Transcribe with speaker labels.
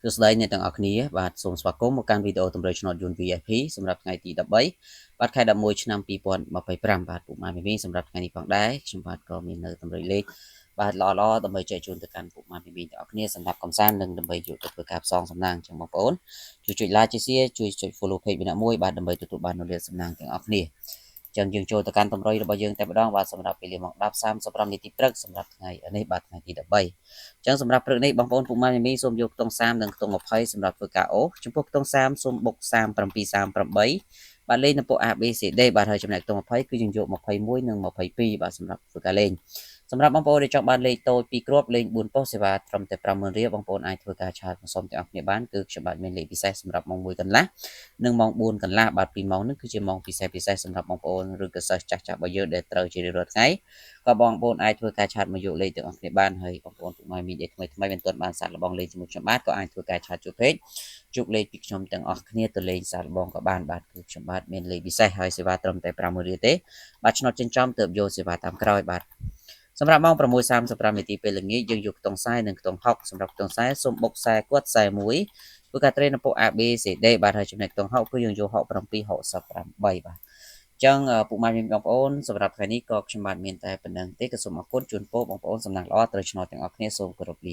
Speaker 1: គឺស្ដីអ្នកទាំងអស់គ្នាបាទសូមស្វាគមន៍មកកាន់វីដេអូតម្រូវឆ្នោតយួន VIP សម្រាប់ថ្ងៃទី13បាទខែ11ឆ្នាំ2025បាទពុកម៉ែមីមីសម្រាប់ថ្ងៃនេះផងដែរខ្ញុំបាទក៏មាននៅតម្រូវលេខបាទល្អៗដើម្បីចែកជូនទៅកាន់ពុកម៉ែមីមីទាំងអស់គ្នាសម្រាប់កំសាន្តនិងដើម្បីយកទៅធ្វើការផ្សងសំណាងចឹងបងប្អូនជួយចុច like ជួយ share ជួយចុច follow page ម្នាក់មួយបាទដើម្បីទទួលបាននូវលាភសំណាងទាំងអស់គ្នាចឹងយើងចូលទៅកាន់តម្រុយរបស់យើងតែម្ដងបាទសម្រាប់ពេលម៉ោង10:35នាទីព្រឹកសម្រាប់ថ្ងៃនេះបាទថ្ងៃទី13ចឹងសម្រាប់ព្រឹកនេះបងប្អូនពុកម៉ែមីមីសូមយកខ្ទង់30និងខ្ទង់20សម្រាប់ធ្វើការអូសចំពោះខ្ទង់30សូមបុក37 38បាទលេខនៅពួក ABCD បាទហើយចំណែកខ្ទង់20គឺយើងយក21និង22បាទសម្រាប់ធ្វើការលេងសម្រាប់បងប្អូនដែលចង់បានលេខតូច2គ្រាប់លេខ4ប៉ុស្តិ៍សេវាត្រឹមតែ 50000 រៀលបងប្អូនអាចធ្វើការឆាតមកសុំទាំងអស់គ្នាបានគឺខ្ញុំបាទមានលេខពិសេសសម្រាប់ម៉ោង1កន្លះនិងម៉ោង4កន្លះបាទ2ម៉ោងនេះគឺជាម៉ោងពិសេសសម្រាប់បងប្អូនឬក៏សិស្សចាស់របស់យើងដែលត្រូវជារៀងរាល់ថ្ងៃក៏បងប្អូនអាចធ្វើការឆាតមកយកលេខទាំងអស់គ្នាបានហើយបងប្អូនពុកម៉ែមីដែលថ្មីមិនទាន់បានសាកល្បងលេខជាមួយខ្ញុំបាទក៏អាចធ្វើការឆាតជួបពេកជួបលេខពីខ្ញុំទាំងអស់គ្នាទៅលេងសាកល្បងក៏បានបាទគឺខ្ញុំបាទមានលេខពិសេសហើយសេវាត្រឹមតែ50000រៀលទេបាទឆ្នោតចិញ្ចឹមទៅយកសេវាតាមក្រោយបាទសម្រាប់ម៉ោង6:35នាទីពេលល្ងាចយើងយកខ្ទង់40និងខ្ទង់60សម្រាប់ខ្ទង់40សូមបុក40គាត់41ធ្វើការត្រេននៅពួក ABCD បាទហើយចំណែកខ្ទង់60គឺយើងយក67 68បាទចឹងពុកម៉ែបងប្អូនសម្រាប់ថ្ងៃនេះក៏ខ្ញុំបាទមានតែប៉ុណ្្នឹងទេក៏សូមអរគុណជូនពរបងប្អូនសំណាងល្អត្រូវឆ្នោតទាំងអស់គ្នាសូមគោរពលា